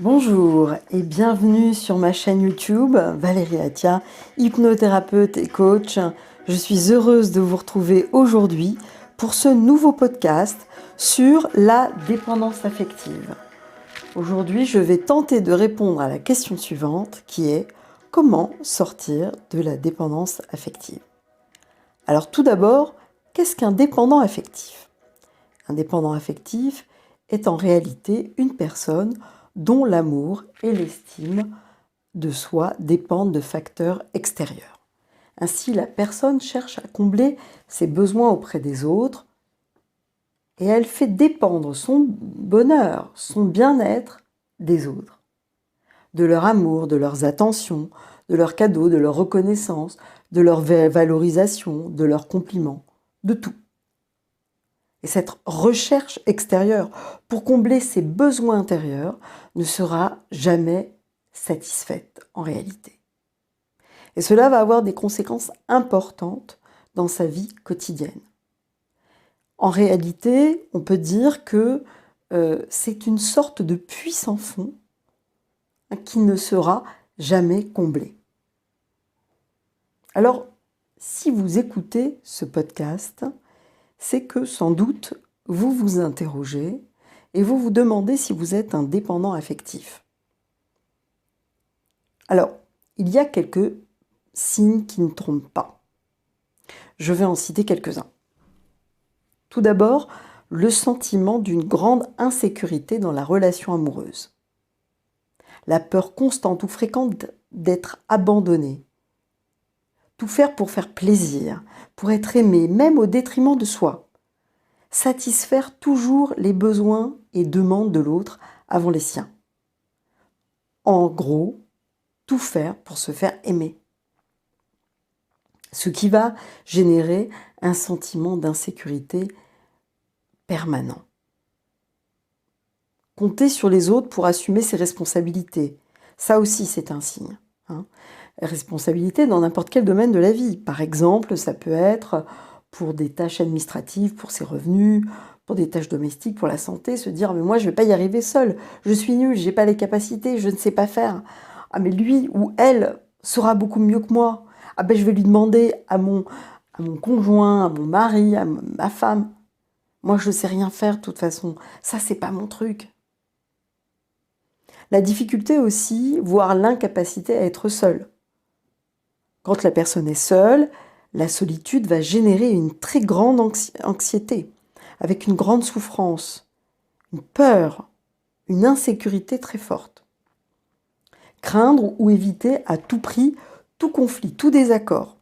Bonjour et bienvenue sur ma chaîne YouTube, Valérie Atia, hypnothérapeute et coach. Je suis heureuse de vous retrouver aujourd'hui pour ce nouveau podcast sur la dépendance affective. Aujourd'hui, je vais tenter de répondre à la question suivante qui est: comment sortir de la dépendance affective? Alors tout d'abord, qu'est-ce qu'un dépendant affectif? Un dépendant affectif est en réalité une personne dont l'amour et l'estime de soi dépendent de facteurs extérieurs. Ainsi, la personne cherche à combler ses besoins auprès des autres et elle fait dépendre son bonheur, son bien-être des autres, de leur amour, de leurs attentions, de leurs cadeaux, de leur reconnaissance, de leur valorisation, de leurs compliments, de tout. Et cette recherche extérieure pour combler ses besoins intérieurs ne sera jamais satisfaite en réalité. Et cela va avoir des conséquences importantes dans sa vie quotidienne. En réalité, on peut dire que c'est une sorte de puits sans fond qui ne sera jamais comblé. Alors, si vous écoutez ce podcast, c'est que sans doute vous vous interrogez et vous vous demandez si vous êtes un dépendant affectif. Alors, il y a quelques signes qui ne trompent pas. Je vais en citer quelques-uns. Tout d'abord, le sentiment d'une grande insécurité dans la relation amoureuse. La peur constante ou fréquente d'être abandonné. Tout faire pour faire plaisir, pour être aimé, même au détriment de soi. Satisfaire toujours les besoins et demandes de l'autre avant les siens. En gros, tout faire pour se faire aimer. Ce qui va générer un sentiment d'insécurité permanent. Compter sur les autres pour assumer ses responsabilités, ça aussi c'est un signe. Responsabilité dans n'importe quel domaine de la vie. Par exemple, ça peut être pour des tâches administratives, pour ses revenus, pour des tâches domestiques, pour la santé, se dire mais moi je ne vais pas y arriver seul, je suis nulle, j'ai pas les capacités, je ne sais pas faire. Ah mais lui ou elle saura beaucoup mieux que moi. Ah ben je vais lui demander à mon conjoint, à mon mari, à ma femme. Moi je ne sais rien faire de toute façon. Ça c'est pas mon truc. La difficulté aussi, voire l'incapacité à être seule. Quand la personne est seule, la solitude va générer une très grande anxiété, avec une grande souffrance, une peur, une insécurité très forte. Craindre ou éviter à tout prix tout conflit, tout désaccord.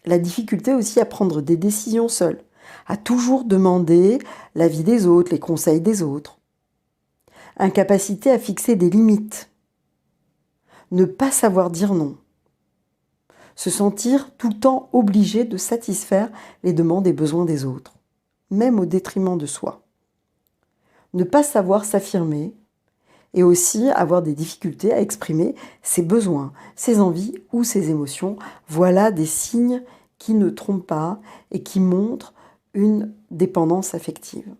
La difficulté aussi à prendre des décisions seule, à toujours demander l'avis des autres, les conseils des autres. Incapacité à fixer des limites. Ne pas savoir dire non. Se sentir tout le temps obligé de satisfaire les demandes et besoins des autres, même au détriment de soi. Ne pas savoir s'affirmer et aussi avoir des difficultés à exprimer ses besoins, ses envies ou ses émotions. Voilà des signes qui ne trompent pas et qui montrent une dépendance affective.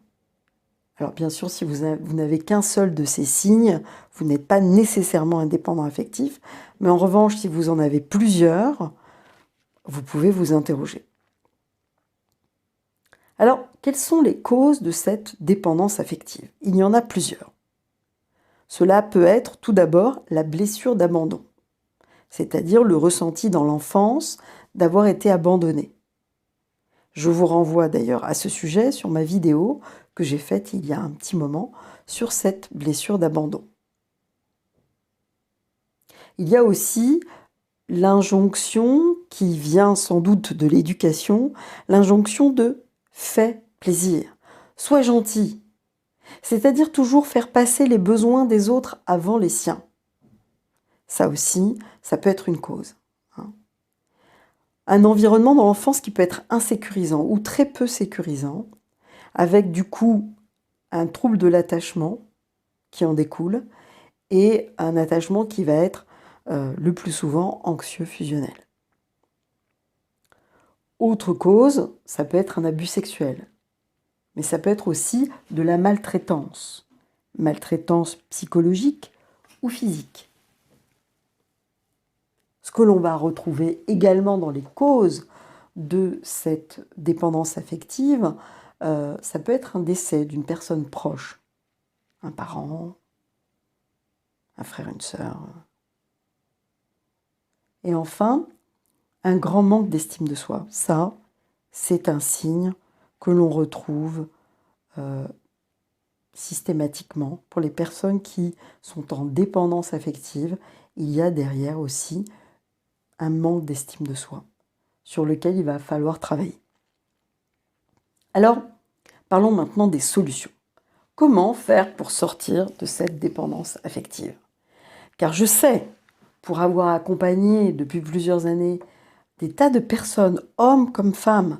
Alors bien sûr, si vous n'avez qu'un seul de ces signes, vous n'êtes pas nécessairement un dépendant affectif, mais en revanche, si vous en avez plusieurs, vous pouvez vous interroger. Alors, quelles sont les causes de cette dépendance affective? Il y en a plusieurs. Cela peut être tout d'abord la blessure d'abandon, c'est-à-dire le ressenti dans l'enfance d'avoir été abandonné. Je vous renvoie d'ailleurs à ce sujet sur ma vidéo que j'ai faite il y a un petit moment sur cette blessure d'abandon. Il y a aussi l'injonction qui vient sans doute de l'éducation, l'injonction de « fais plaisir », sois gentil, c'est-à-dire toujours faire passer les besoins des autres avant les siens. Ça aussi, ça peut être une cause. Un environnement dans l'enfance qui peut être insécurisant ou très peu sécurisant, avec du coup un trouble de l'attachement qui en découle et un attachement qui va être le plus souvent anxieux fusionnel. Autre cause, ça peut être un abus sexuel, mais ça peut être aussi de la maltraitance, maltraitance psychologique ou physique. Ce que l'on va retrouver également dans les causes de cette dépendance affective, ça peut être un décès d'une personne proche, un parent, un frère, une sœur. Et enfin, un grand manque d'estime de soi. Ça, c'est un signe que l'on retrouve systématiquement pour les personnes qui sont en dépendance affective. Il y a derrière aussi un manque d'estime de soi sur lequel il va falloir travailler. Alors, parlons maintenant des solutions. Comment faire pour sortir de cette dépendance affective? Car je sais, pour avoir accompagné depuis plusieurs années des tas de personnes, hommes comme femmes,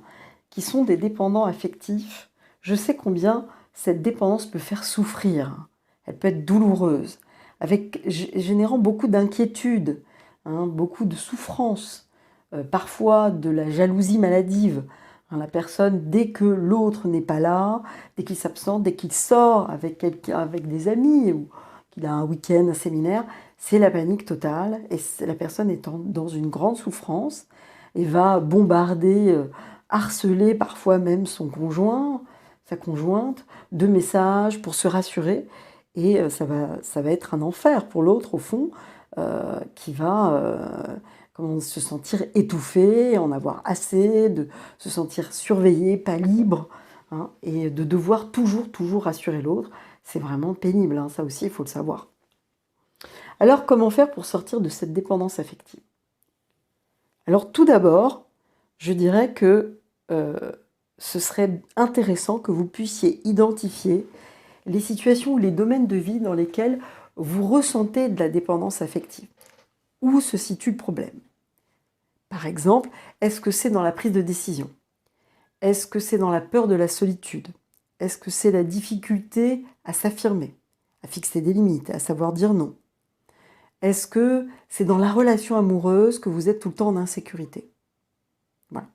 qui sont des dépendants affectifs, je sais combien cette dépendance peut faire souffrir. Elle peut être douloureuse, générant beaucoup d'inquiétude, beaucoup de souffrance, parfois de la jalousie maladive. La personne, dès que l'autre n'est pas là, dès qu'il s'absente, dès qu'il sort avec des amis ou qu'il a un week-end, un séminaire, c'est la panique totale et la personne est dans une grande souffrance et va bombarder, harceler parfois même son conjoint, sa conjointe, de messages pour se rassurer. Et ça va être un enfer pour l'autre, au fond, qui va se sentir étouffé, en avoir assez, de se sentir surveillé, pas libre, et de devoir toujours rassurer l'autre. C'est vraiment pénible, ça aussi, il faut le savoir. Alors, comment faire pour sortir de cette dépendance affective? Alors, tout d'abord, je dirais que ce serait intéressant que vous puissiez identifier les situations ou les domaines de vie dans lesquels vous ressentez de la dépendance affective. Où se situe le problème? Par exemple, est-ce que c'est dans la prise de décision? Est-ce que c'est dans la peur de la solitude? Est-ce que c'est la difficulté à s'affirmer, à fixer des limites, à savoir dire non? Est-ce que c'est dans la relation amoureuse que vous êtes tout le temps en insécurité? Voilà.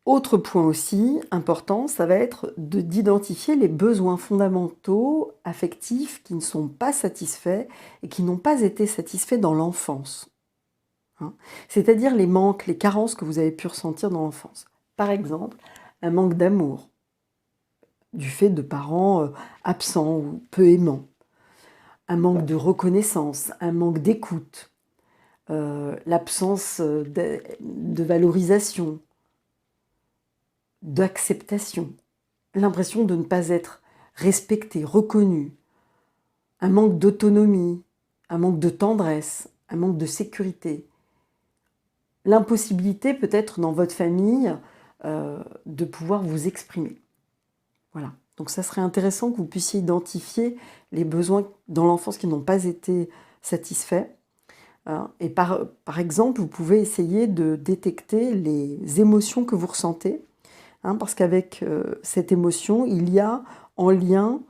Autre point aussi important, ça va être d'identifier les besoins fondamentaux affectifs qui ne sont pas satisfaits et qui n'ont pas été satisfaits dans l'enfance. C'est-à-dire les manques, les carences que vous avez pu ressentir dans l'enfance. Par exemple, un manque d'amour, du fait de parents absents ou peu aimants. Un manque de reconnaissance, un manque d'écoute, l'absence de valorisation, d'acceptation, l'impression de ne pas être respecté, reconnu, un manque d'autonomie, un manque de tendresse, un manque de sécurité, l'impossibilité peut-être dans votre famille de pouvoir vous exprimer. Voilà. Donc ça serait intéressant que vous puissiez identifier les besoins dans l'enfance qui n'ont pas été satisfaits. Et par exemple, vous pouvez essayer de détecter les émotions que vous ressentez, parce qu'avec cette émotion, il y a en lien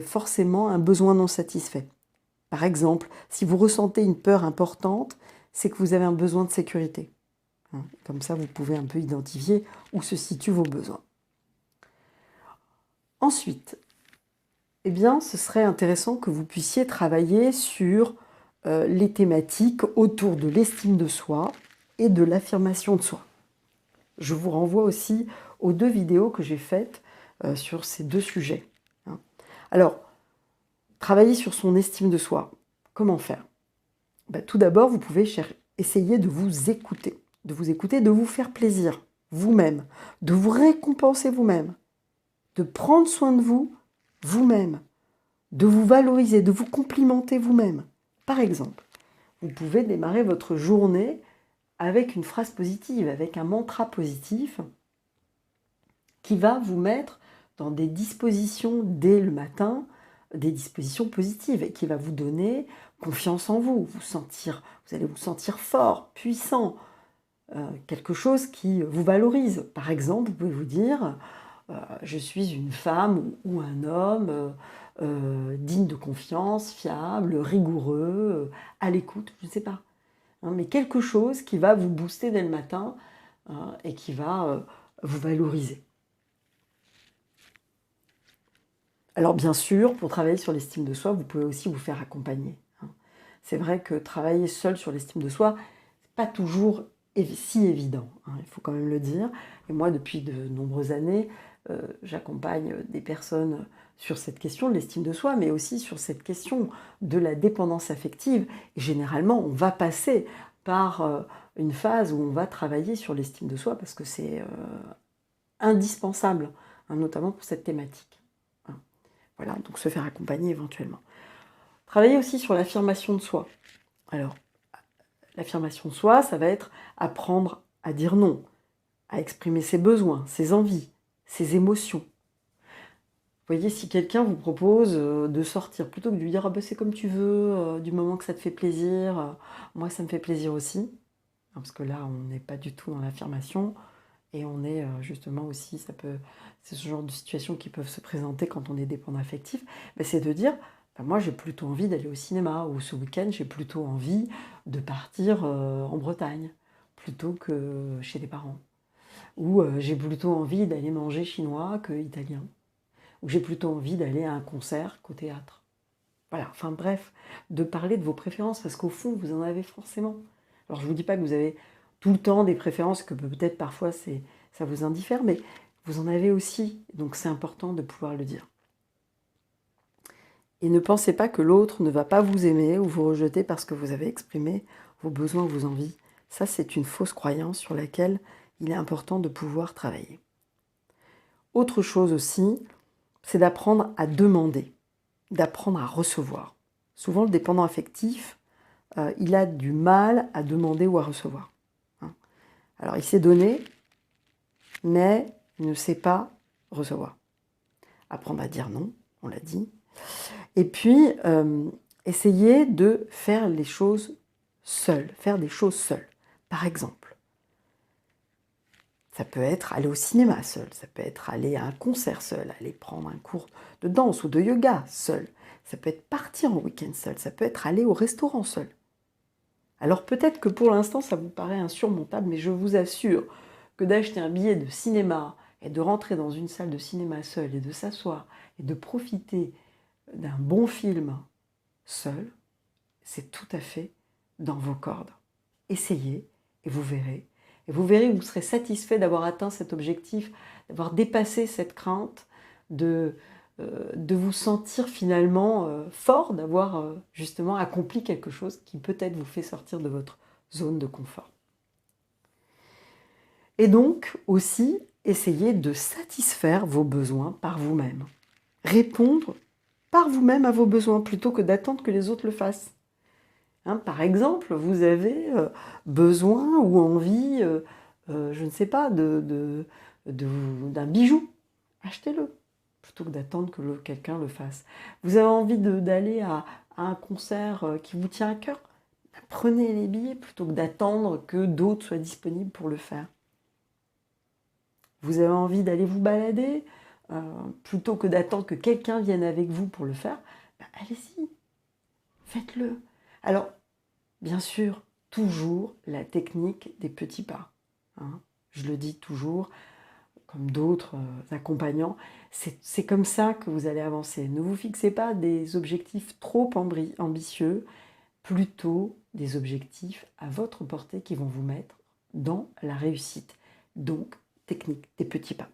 forcément un besoin non satisfait. Par exemple, si vous ressentez une peur importante, c'est que vous avez un besoin de sécurité. Comme ça, vous pouvez un peu identifier où se situent vos besoins. Ensuite, ce serait intéressant que vous puissiez travailler sur les thématiques autour de l'estime de soi et de l'affirmation de soi. Je vous renvoie aussi aux 2 vidéos que j'ai faites sur ces 2 sujets. Alors, travailler sur son estime de soi, comment faire? Tout d'abord, vous pouvez essayer de vous écouter, de vous faire plaisir vous-même, de vous récompenser vous-même, de prendre soin de vous vous-même, de vous valoriser, de vous complimenter vous-même. Par exemple, vous pouvez démarrer votre journée avec une phrase positive, avec un mantra positif qui va vous mettre dans des dispositions dès le matin, des dispositions positives et qui va vous donner confiance en vous, vous allez vous sentir fort, puissant, quelque chose qui vous valorise. Par exemple, vous pouvez vous dire je suis une femme ou un homme digne de confiance, fiable, rigoureux, à l'écoute, je ne sais pas. Mais quelque chose qui va vous booster dès le matin et qui va vous valoriser. Alors bien sûr, pour travailler sur l'estime de soi, vous pouvez aussi vous faire accompagner, hein. C'est vrai que travailler seul sur l'estime de soi, c'est pas toujours si évident, hein, il faut quand même le dire. Et moi, depuis de nombreuses années, j'accompagne des personnes sur cette question de l'estime de soi, mais aussi sur cette question de la dépendance affective. Et généralement, on va passer par une phase où on va travailler sur l'estime de soi parce que c'est indispensable, hein, notamment pour cette thématique, hein. Voilà, donc se faire accompagner éventuellement. Travailler aussi sur l'affirmation de soi. Alors, l'affirmation de soi, ça va être apprendre à dire non, à exprimer ses besoins, ses envies, ses émotions. Vous voyez, si quelqu'un vous propose de sortir, plutôt que de lui dire ah ben, c'est comme tu veux, du moment que ça te fait plaisir, moi ça me fait plaisir aussi, hein, parce que là on n'est pas du tout dans l'affirmation, et on est justement aussi, c'est ce genre de situations qui peuvent se présenter quand on est dépendant affectif, ben, c'est de dire ben, moi j'ai plutôt envie d'aller au cinéma, ou ce week-end j'ai plutôt envie de partir en Bretagne, plutôt que chez les parents. Ou j'ai plutôt envie d'aller manger chinois que italien. Ou j'ai plutôt envie d'aller à un concert qu'au théâtre. Voilà, enfin bref, de parler de vos préférences, parce qu'au fond, vous en avez forcément. Alors je ne vous dis pas que vous avez tout le temps des préférences, que peut-être parfois ça vous indiffère, mais vous en avez aussi, donc c'est important de pouvoir le dire. Et ne pensez pas que l'autre ne va pas vous aimer ou vous rejeter parce que vous avez exprimé vos besoins, vos envies. Ça, c'est une fausse croyance sur laquelle il est important de pouvoir travailler. Autre chose aussi, c'est d'apprendre à demander, d'apprendre à recevoir. Souvent, le dépendant affectif, il a du mal à demander ou à recevoir, hein. Alors, il sait donner, mais il ne sait pas recevoir. Apprendre à dire non, on l'a dit. Et puis, essayer de faire les choses seul, faire des choses seul. Par exemple, ça peut être aller au cinéma seul, ça peut être aller à un concert seul, aller prendre un cours de danse ou de yoga seul, ça peut être partir en week-end seul, ça peut être aller au restaurant seul. Alors peut-être que pour l'instant ça vous paraît insurmontable, mais je vous assure que d'acheter un billet de cinéma et de rentrer dans une salle de cinéma seul et de s'asseoir et de profiter d'un bon film seul, c'est tout à fait dans vos cordes. Essayez et vous verrez. Et vous verrez, vous serez satisfait d'avoir atteint cet objectif, d'avoir dépassé cette crainte, de vous sentir finalement fort, d'avoir justement accompli quelque chose qui peut-être vous fait sortir de votre zone de confort. Et donc aussi, essayez de satisfaire vos besoins par vous-même. Répondre par vous-même à vos besoins plutôt que d'attendre que les autres le fassent. Hein, par exemple, vous avez besoin ou envie, je ne sais pas, d'un bijou. Achetez-le, plutôt que d'attendre que quelqu'un le fasse. Vous avez envie d'aller à un concert qui vous tient à cœur. Prenez les billets plutôt que d'attendre que d'autres soient disponibles pour le faire. Vous avez envie d'aller vous balader, plutôt que d'attendre que quelqu'un vienne avec vous pour le faire. Ben, allez-y, faites-le. Alors, bien sûr, toujours la technique des petits pas, hein. Je le dis toujours, comme d'autres accompagnants, c'est comme ça que vous allez avancer. Ne vous fixez pas des objectifs trop ambitieux, plutôt des objectifs à votre portée qui vont vous mettre dans la réussite. Donc, technique des petits pas.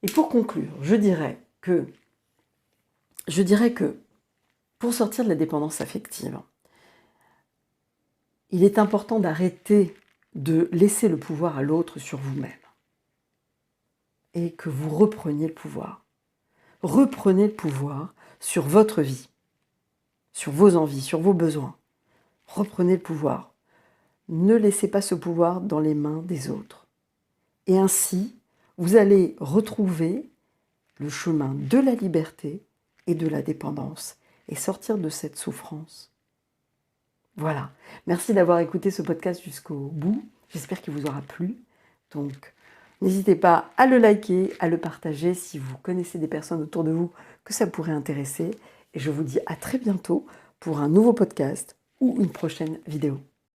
Et pour conclure, je dirais que pour sortir de la dépendance affective, il est important d'arrêter de laisser le pouvoir à l'autre sur vous-même et que vous repreniez le pouvoir. Reprenez le pouvoir sur votre vie, sur vos envies, sur vos besoins. Reprenez le pouvoir. Ne laissez pas ce pouvoir dans les mains des autres. Et ainsi, vous allez retrouver le chemin de la liberté et de la dépendance et sortir de cette souffrance. Voilà. Merci d'avoir écouté ce podcast jusqu'au bout. J'espère qu'il vous aura plu. Donc, n'hésitez pas à le liker, à le partager si vous connaissez des personnes autour de vous que ça pourrait intéresser. Et je vous dis à très bientôt pour un nouveau podcast ou une prochaine vidéo.